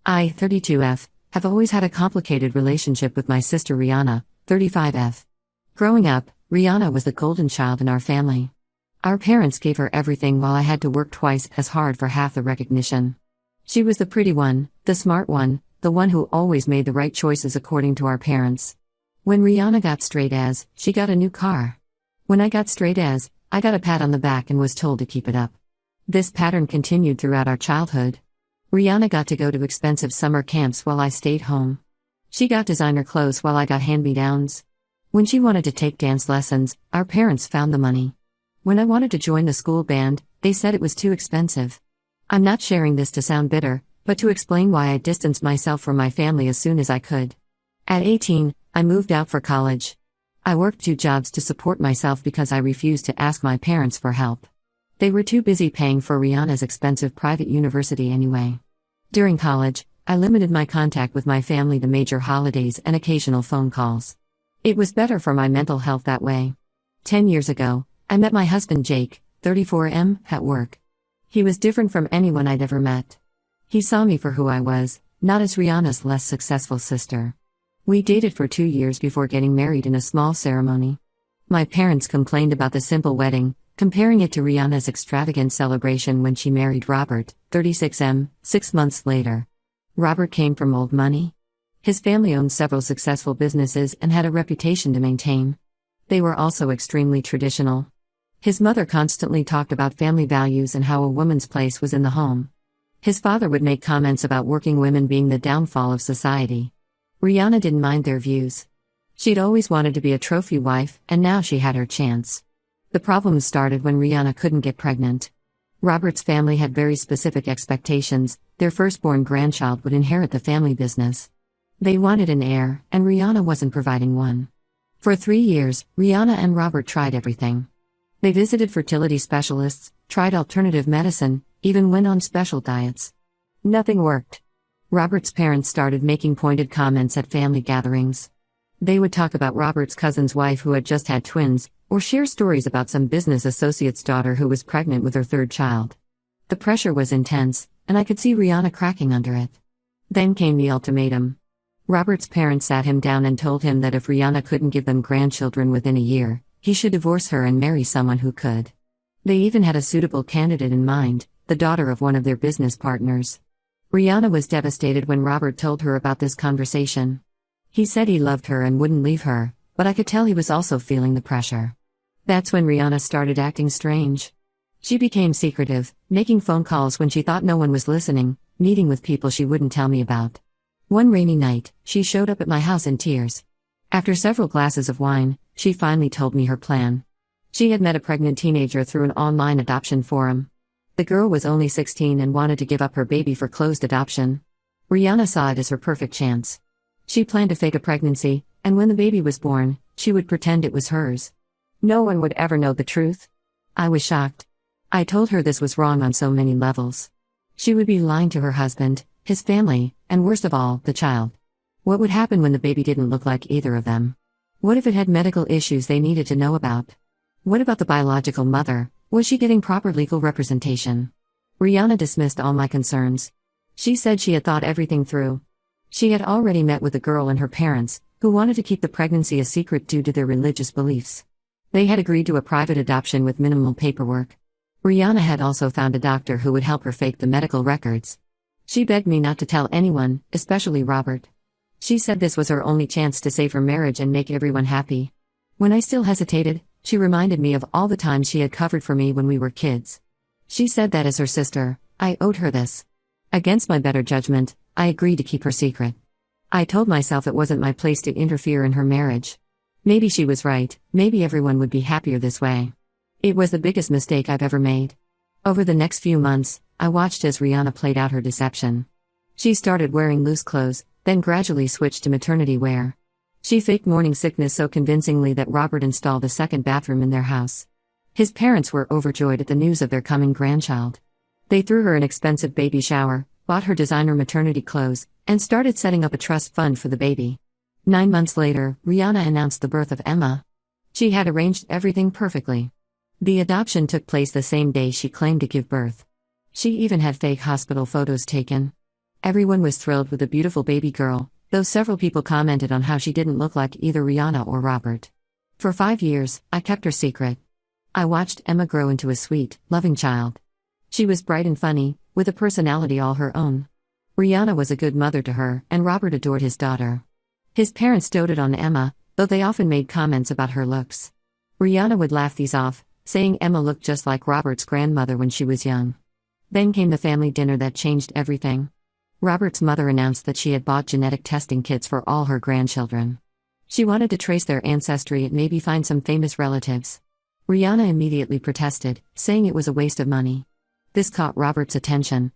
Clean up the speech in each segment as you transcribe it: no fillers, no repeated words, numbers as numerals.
I, 32F, have always had a complicated relationship with my sister Rihanna, 35F. Growing up, Rihanna was the golden child in our family. Our parents gave her everything while I had to work twice as hard for half the recognition. She was the pretty one, the smart one, the one who always made the right choices according to our parents. When Rihanna got straight A's, she got a new car. When I got straight A's, I got a pat on the back and was told to keep it up. This pattern continued throughout our childhood. Rihanna got to go to expensive summer camps while I stayed home. She got designer clothes while I got hand-me-downs. When she wanted to take dance lessons, our parents found the money. When I wanted to join the school band, they said it was too expensive. I'm not sharing this to sound bitter, but to explain why I distanced myself from my family as soon as I could. At 18, I moved out for college. I worked 2 jobs to support myself because I refused to ask my parents for help. They were too busy paying for Rihanna's expensive private university anyway. During college, I limited my contact with my family to major holidays and occasional phone calls. It was better for my mental health that way. 10 years ago, I met my husband Jake, 34M, at work. He was different from anyone I'd ever met. He saw me for who I was, not as Rihanna's less successful sister. We dated for 2 years before getting married in a small ceremony. My parents complained about the simple wedding, comparing it to Rihanna's extravagant celebration when she married Robert, 36M, 6 months later. Robert came from old money. His family owned several successful businesses and had a reputation to maintain. They were also extremely traditional. His mother constantly talked about family values and how a woman's place was in the home. His father would make comments about working women being the downfall of society. Rihanna didn't mind their views. She'd always wanted to be a trophy wife, and now she had her chance. The problems started when Rihanna couldn't get pregnant. Robert's family had very specific expectations. Their firstborn grandchild would inherit the family business. They wanted an heir, and Rihanna wasn't providing one. For 3 years, Rihanna and Robert tried everything. They visited fertility specialists, tried alternative medicine, even went on special diets. Nothing worked. Robert's parents started making pointed comments at family gatherings. They would talk about Robert's cousin's wife who had just had twins, or share stories about some business associate's daughter who was pregnant with her 3rd child. The pressure was intense, and I could see Rihanna cracking under it. Then came the ultimatum. Robert's parents sat him down and told him that if Rihanna couldn't give them grandchildren within a year, he should divorce her and marry someone who could. They even had a suitable candidate in mind, the daughter of one of their business partners. Rihanna was devastated when Robert told her about this conversation. He said he loved her and wouldn't leave her, but I could tell he was also feeling the pressure. That's when Rihanna started acting strange. She became secretive, making phone calls when she thought no one was listening, meeting with people she wouldn't tell me about. One rainy night, she showed up at my house in tears. After several glasses of wine, she finally told me her plan. She had met a pregnant teenager through an online adoption forum. The girl was only 16 and wanted to give up her baby for closed adoption. Rihanna saw it as her perfect chance. She planned to fake a pregnancy, and when the baby was born, she would pretend it was hers. No one would ever know the truth. I was shocked. I told her this was wrong on so many levels. She would be lying to her husband, his family, and worst of all, the child. What would happen when the baby didn't look like either of them? What if it had medical issues they needed to know about? What about the biological mother? Was she getting proper legal representation? Rihanna dismissed all my concerns. She said she had thought everything through. She had already met with the girl and her parents, who wanted to keep the pregnancy a secret due to their religious beliefs. They had agreed to a private adoption with minimal paperwork. Rihanna had also found a doctor who would help her fake the medical records. She begged me not to tell anyone, especially Robert. She said this was her only chance to save her marriage and make everyone happy. When I still hesitated, she reminded me of all the times she had covered for me when we were kids. She said that as her sister, I owed her this. Against my better judgment, I agreed to keep her secret. I told myself it wasn't my place to interfere in her marriage. Maybe she was right, maybe everyone would be happier this way. It was the biggest mistake I've ever made. Over the next few months, I watched as Rihanna played out her deception. She started wearing loose clothes, then gradually switched to maternity wear. She faked morning sickness so convincingly that Robert installed a second bathroom in their house. His parents were overjoyed at the news of their coming grandchild. They threw her an expensive baby shower, bought her designer maternity clothes, and started setting up a trust fund for the baby. 9 months later, Rihanna announced the birth of Emma. She had arranged everything perfectly. The adoption took place the same day she claimed to give birth. She even had fake hospital photos taken. Everyone was thrilled with the beautiful baby girl, though several people commented on how she didn't look like either Rihanna or Robert. For 5 years, I kept her secret. I watched Emma grow into a sweet, loving child. She was bright and funny, with a personality all her own. Rihanna was a good mother to her, and Robert adored his daughter. His parents doted on Emma, though they often made comments about her looks. Rihanna would laugh these off, saying Emma looked just like Robert's grandmother when she was young. Then came the family dinner that changed everything. Robert's mother announced that she had bought genetic testing kits for all her grandchildren. She wanted to trace their ancestry and maybe find some famous relatives. Rihanna immediately protested, saying it was a waste of money. This caught Robert's attention.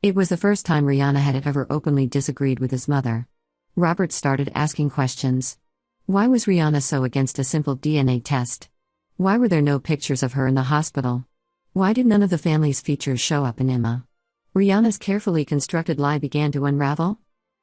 It was the first time Rihanna had ever openly disagreed with his mother. Robert started asking questions. Why was Rihanna so against a simple DNA test? Why were there no pictures of her in the hospital? Why did none of the family's features show up in Emma? Rihanna's carefully constructed lie began to unravel.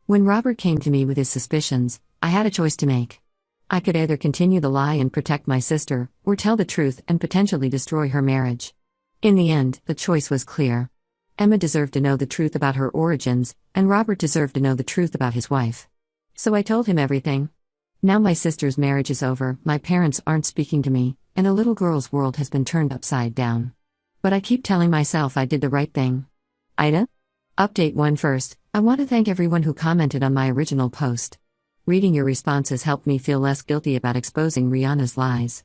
When Robert came to me with his suspicions, I had a choice to make. I could either continue the lie and protect my sister, or tell the truth and potentially destroy her marriage. In the end, the choice was clear. Emma deserved to know the truth about her origins, and Robert deserved to know the truth about his wife. So I told him everything. Now my sister's marriage is over, my parents aren't speaking to me, and a little girl's world has been turned upside down. But I keep telling myself I did the right thing. Ida? Update 1 first, I want to thank everyone who commented on my original post. Reading your responses helped me feel less guilty about exposing Rihanna's lies.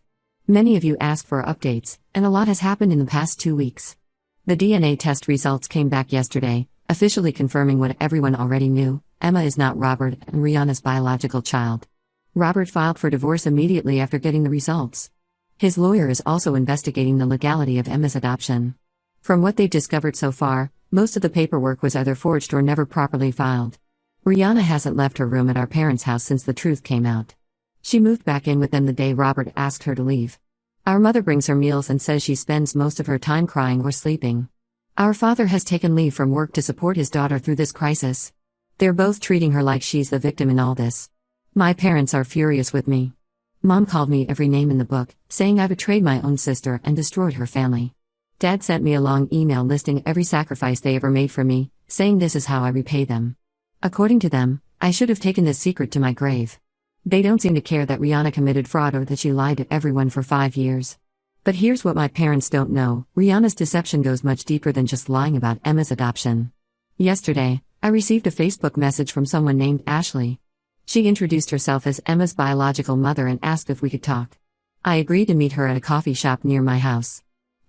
Many of you asked for updates, and a lot has happened in the past 2 weeks. The DNA test results came back yesterday, officially confirming what everyone already knew: Emma is not Robert and Rihanna's biological child. Robert filed for divorce immediately after getting the results. His lawyer is also investigating the legality of Emma's adoption. From what they've discovered so far, most of the paperwork was either forged or never properly filed. Rihanna hasn't left her room at our parents' house since the truth came out. She moved back in with them the day Robert asked her to leave. Our mother brings her meals and says she spends most of her time crying or sleeping. Our father has taken leave from work to support his daughter through this crisis. They're both treating her like she's the victim in all this. My parents are furious with me. Mom called me every name in the book, saying I betrayed my own sister and destroyed her family. Dad sent me a long email listing every sacrifice they ever made for me, saying this is how I repay them. According to them, I should have taken this secret to my grave. They don't seem to care that Rihanna committed fraud or that she lied to everyone for 5 years. But here's what my parents don't know: Rihanna's deception goes much deeper than just lying about Emma's adoption. Yesterday, I received a Facebook message from someone named Ashley. She introduced herself as Emma's biological mother and asked if we could talk. I agreed to meet her at a coffee shop near my house.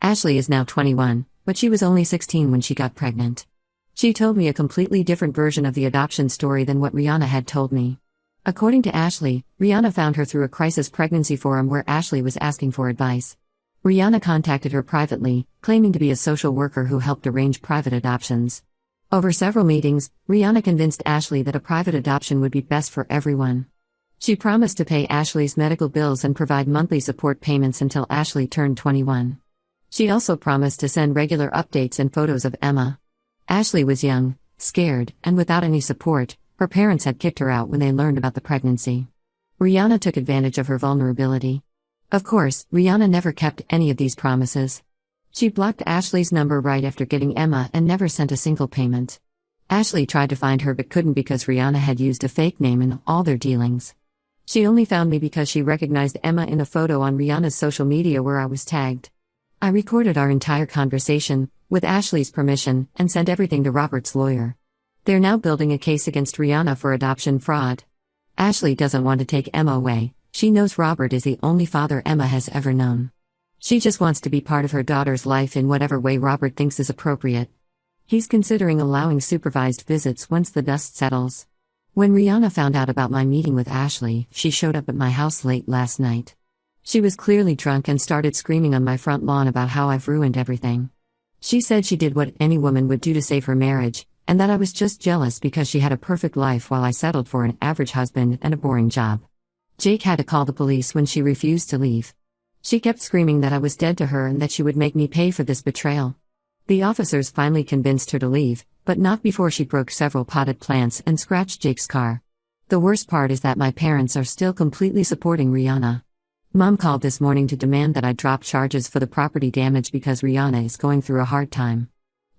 Ashley is now 21, but she was only 16 when she got pregnant. She told me a completely different version of the adoption story than what Rihanna had told me. According to Ashley, Rihanna found her through a crisis pregnancy forum where Ashley was asking for advice. Rihanna contacted her privately, claiming to be a social worker who helped arrange private adoptions. Over several meetings, Rihanna convinced Ashley that a private adoption would be best for everyone. She promised to pay Ashley's medical bills and provide monthly support payments until Ashley turned 21. She also promised to send regular updates and photos of Emma. Ashley was young, scared, and without any support. Her parents had kicked her out when they learned about the pregnancy. Rihanna took advantage of her vulnerability. Of course, Rihanna never kept any of these promises. She blocked Ashley's number right after getting Emma and never sent a single payment. Ashley tried to find her but couldn't because Rihanna had used a fake name in all their dealings. She only found me because she recognized Emma in a photo on Rihanna's social media where I was tagged. I recorded our entire conversation, with Ashley's permission, and sent everything to Robert's lawyer. They're now building a case against Rihanna for adoption fraud. Ashley doesn't want to take Emma away. She knows Robert is the only father Emma has ever known. She just wants to be part of her daughter's life in whatever way Robert thinks is appropriate. He's considering allowing supervised visits once the dust settles. When Rihanna found out about my meeting with Ashley, she showed up at my house late last night. She was clearly drunk and started screaming on my front lawn about how I've ruined everything. She said she did what any woman would do to save her marriage, and that I was just jealous because she had a perfect life while I settled for an average husband and a boring job. Jake had to call the police when she refused to leave. She kept screaming that I was dead to her and that she would make me pay for this betrayal. The officers finally convinced her to leave, but not before she broke several potted plants and scratched Jake's car. The worst part is that my parents are still completely supporting Rihanna. Mom called this morning to demand that I drop charges for the property damage because Rihanna is going through a hard time.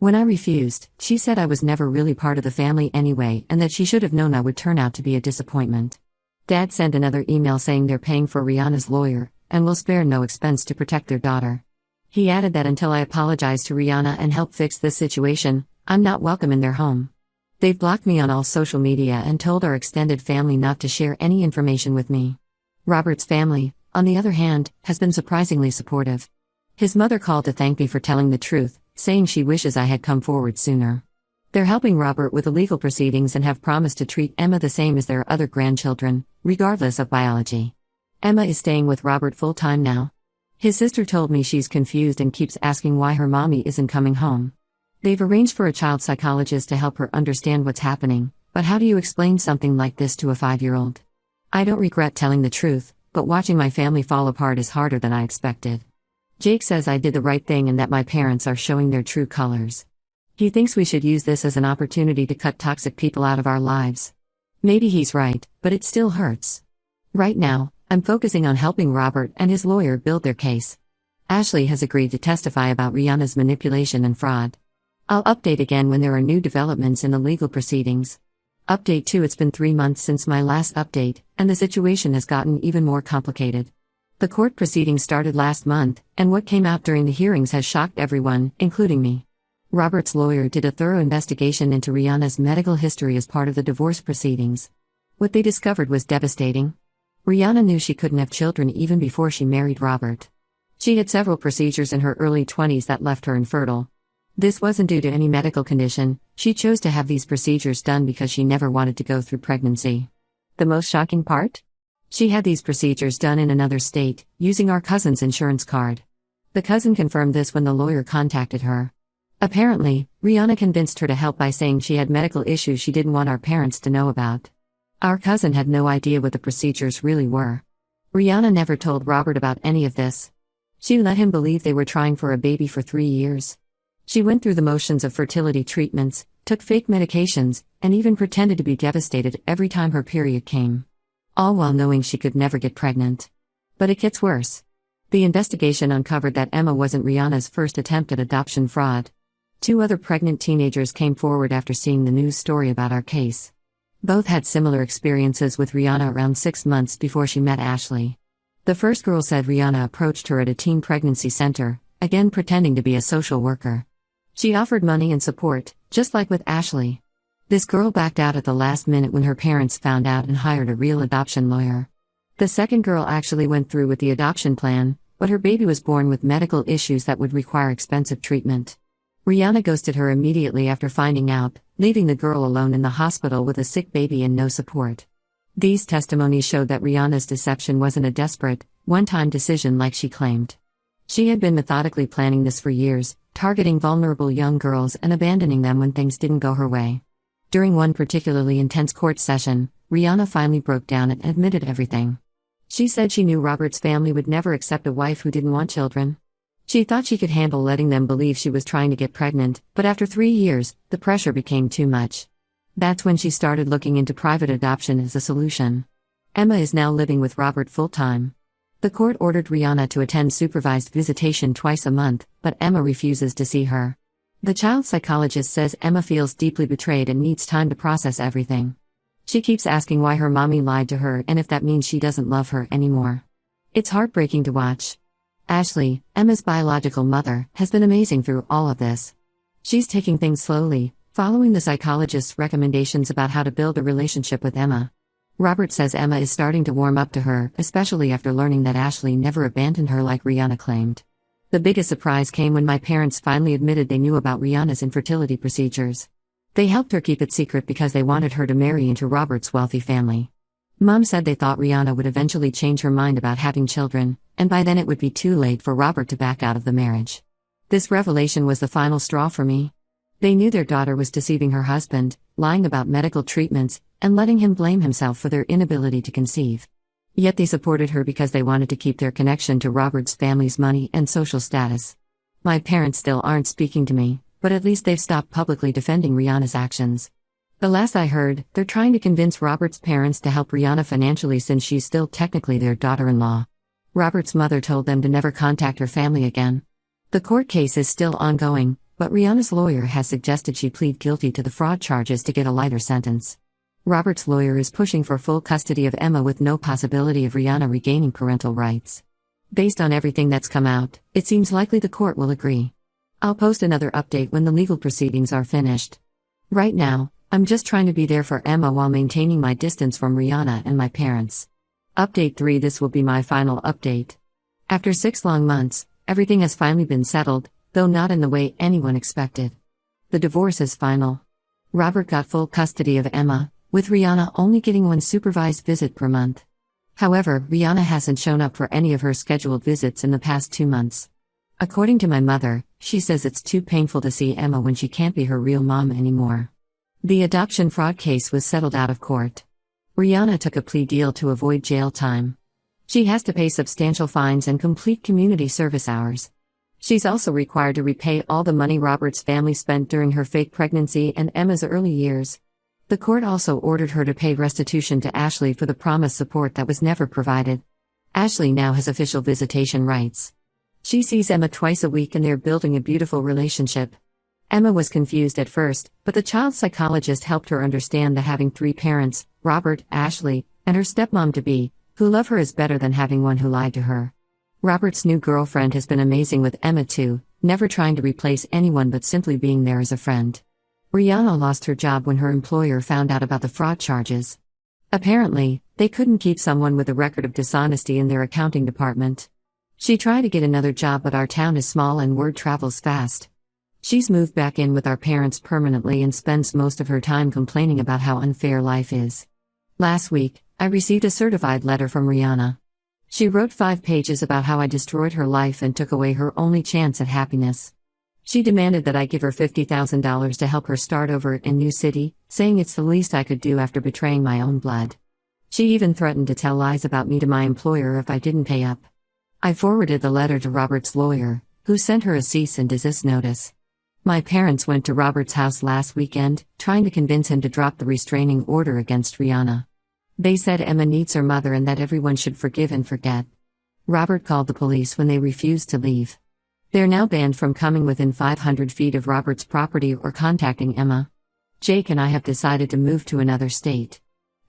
When I refused, she said I was never really part of the family anyway and that she should have known I would turn out to be a disappointment. Dad sent another email saying they're paying for Rihanna's lawyer and will spare no expense to protect their daughter. He added that until I apologize to Rihanna and help fix this situation, I'm not welcome in their home. They've blocked me on all social media and told our extended family not to share any information with me. Robert's family, on the other hand, has been surprisingly supportive. His mother called to thank me for telling the truth, saying she wishes I had come forward sooner. They're helping Robert with the legal proceedings and have promised to treat Emma the same as their other grandchildren, regardless of biology. Emma is staying with Robert full-time now. His sister told me she's confused and keeps asking why her mommy isn't coming home. They've arranged for a child psychologist to help her understand what's happening, but how do you explain something like this to a 5-year-old? I don't regret telling the truth, but watching my family fall apart is harder than I expected. Jake says I did the right thing and that my parents are showing their true colors. He thinks we should use this as an opportunity to cut toxic people out of our lives. Maybe he's right, but it still hurts. Right now, I'm focusing on helping Robert and his lawyer build their case. Ashley has agreed to testify about Rihanna's manipulation and fraud. I'll update again when there are new developments in the legal proceedings. Update 2: It's been 3 months since my last update, and the situation has gotten even more complicated. The court proceedings started last month, and what came out during the hearings has shocked everyone, including me. Robert's lawyer did a thorough investigation into Rihanna's medical history as part of the divorce proceedings. What they discovered was devastating. Rihanna knew she couldn't have children even before she married Robert. She had several procedures in her early 20s that left her infertile. This wasn't due to any medical condition, she chose to have these procedures done because she never wanted to go through pregnancy. The most shocking part? She had these procedures done in another state, using our cousin's insurance card. The cousin confirmed this when the lawyer contacted her. Apparently, Rihanna convinced her to help by saying she had medical issues she didn't want our parents to know about. Our cousin had no idea what the procedures really were. Rihanna never told Robert about any of this. She let him believe they were trying for a baby for 3 years. She went through the motions of fertility treatments, took fake medications, and even pretended to be devastated every time her period came. All while knowing she could never get pregnant. But it gets worse. The investigation uncovered that Emma wasn't Rihanna's first attempt at adoption fraud. 2 other pregnant teenagers came forward after seeing the news story about our case. Both had similar experiences with Rihanna around 6 months before she met Ashley. The first girl said Rihanna approached her at a teen pregnancy center, again pretending to be a social worker. She offered money and support, just like with Ashley. This girl backed out at the last minute when her parents found out and hired a real adoption lawyer. The second girl actually went through with the adoption plan, but her baby was born with medical issues that would require expensive treatment. Rihanna ghosted her immediately after finding out, leaving the girl alone in the hospital with a sick baby and no support. These testimonies showed that Rihanna's deception wasn't a desperate, one-time decision like she claimed. She had been methodically planning this for years, targeting vulnerable young girls and abandoning them when things didn't go her way. During one particularly intense court session, Rihanna finally broke down and admitted everything. She said she knew Robert's family would never accept a wife who didn't want children. She thought she could handle letting them believe she was trying to get pregnant, but after 3 years, the pressure became too much. That's when she started looking into private adoption as a solution. Emma is now living with Robert full-time. The court ordered Rihanna to attend supervised visitation twice a month, but Emma refuses to see her. The child psychologist says Emma feels deeply betrayed and needs time to process everything. She keeps asking why her mommy lied to her and if that means she doesn't love her anymore. It's heartbreaking to watch. Ashley, Emma's biological mother, has been amazing through all of this. She's taking things slowly, following the psychologist's recommendations about how to build a relationship with Emma. Robert says Emma is starting to warm up to her, especially after learning that Ashley never abandoned her like Rihanna claimed. The biggest surprise came when my parents finally admitted they knew about Rihanna's infertility procedures. They helped her keep it secret because they wanted her to marry into Robert's wealthy family. Mom said they thought Rihanna would eventually change her mind about having children, and by then it would be too late for Robert to back out of the marriage. This revelation was the final straw for me. They knew their daughter was deceiving her husband, lying about medical treatments, and letting him blame himself for their inability to conceive. Yet they supported her because they wanted to keep their connection to Robert's family's money and social status. My parents still aren't speaking to me, but at least they've stopped publicly defending Rihanna's actions. The last I heard, they're trying to convince Robert's parents to help Rihanna financially since she's still technically their daughter-in-law. Robert's mother told them to never contact her family again. The court case is still ongoing, But Rihanna's lawyer has suggested she plead guilty to the fraud charges to get a lighter sentence. Robert's lawyer is pushing for full custody of Emma with no possibility of Rihanna regaining parental rights. Based on everything that's come out, it seems likely the court will agree. I'll post another update when the legal proceedings are finished. Right now, I'm just trying to be there for Emma while maintaining my distance from Rihanna and my parents. Update 3. This will be my final update. After 6 long months, everything has finally been settled, though not in the way anyone expected. The divorce is final. Robert got full custody of Emma, with Rihanna only getting 1 supervised visit per month. However, Rihanna hasn't shown up for any of her scheduled visits in the past 2 months. According to my mother, she says it's too painful to see Emma when she can't be her real mom anymore. The adoption fraud case was settled out of court. Rihanna took a plea deal to avoid jail time. She has to pay substantial fines and complete community service hours. She's also required to repay all the money Robert's family spent during her fake pregnancy and Emma's early years. The court also ordered her to pay restitution to Ashley for the promised support that was never provided. Ashley now has official visitation rights. She sees Emma twice a week and they're building a beautiful relationship. Emma was confused at first, but the child psychologist helped her understand that having 3 parents, Robert, Ashley, and her stepmom-to-be, who love her is better than having one who lied to her. Robert's new girlfriend has been amazing with Emma too, never trying to replace anyone but simply being there as a friend. Rihanna lost her job when her employer found out about the fraud charges. Apparently, they couldn't keep someone with a record of dishonesty in their accounting department. She tried to get another job, but our town is small and word travels fast. She's moved back in with our parents permanently and spends most of her time complaining about how unfair life is. Last week, I received a certified letter from Rihanna. She wrote 5 pages about how I destroyed her life and took away her only chance at happiness. She demanded that I give her $50,000 to help her start over in new city, saying it's the least I could do after betraying my own blood. She even threatened to tell lies about me to my employer if I didn't pay up. I forwarded the letter to Robert's lawyer, who sent her a cease and desist notice. My parents went to Robert's house last weekend, trying to convince him to drop the restraining order against Rihanna. They said Emma needs her mother and that everyone should forgive and forget. Robert called the police when they refused to leave. They're now banned from coming within 500 feet of Robert's property or contacting Emma. Jake and I have decided to move to another state.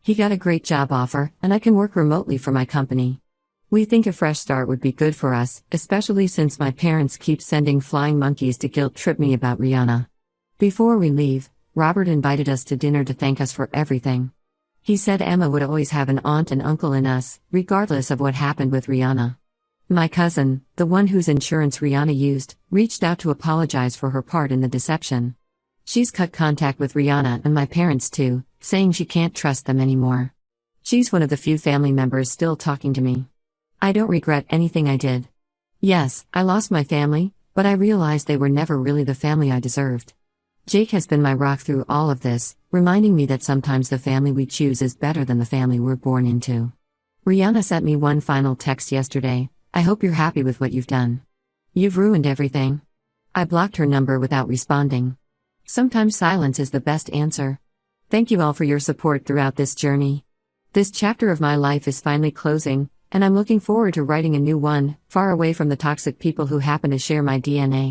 He got a great job offer, and I can work remotely for my company. We think a fresh start would be good for us, especially since my parents keep sending flying monkeys to guilt trip me about Rihanna. Before we leave, Robert invited us to dinner to thank us for everything. He said Emma would always have an aunt and uncle in us, regardless of what happened with Rihanna. My cousin, the one whose insurance Rihanna used, reached out to apologize for her part in the deception. She's cut contact with Rihanna and my parents too, saying she can't trust them anymore. She's one of the few family members still talking to me. I don't regret anything I did. Yes, I lost my family, but I realized they were never really the family I deserved. Jake has been my rock through all of this, reminding me that sometimes the family we choose is better than the family we're born into. Rihanna sent me one final text yesterday. I hope you're happy with what you've done. You've ruined everything. I blocked her number without responding. Sometimes silence is the best answer. Thank you all for your support throughout this journey. This chapter of my life is finally closing, and I'm looking forward to writing a new one, far away from the toxic people who happen to share my DNA.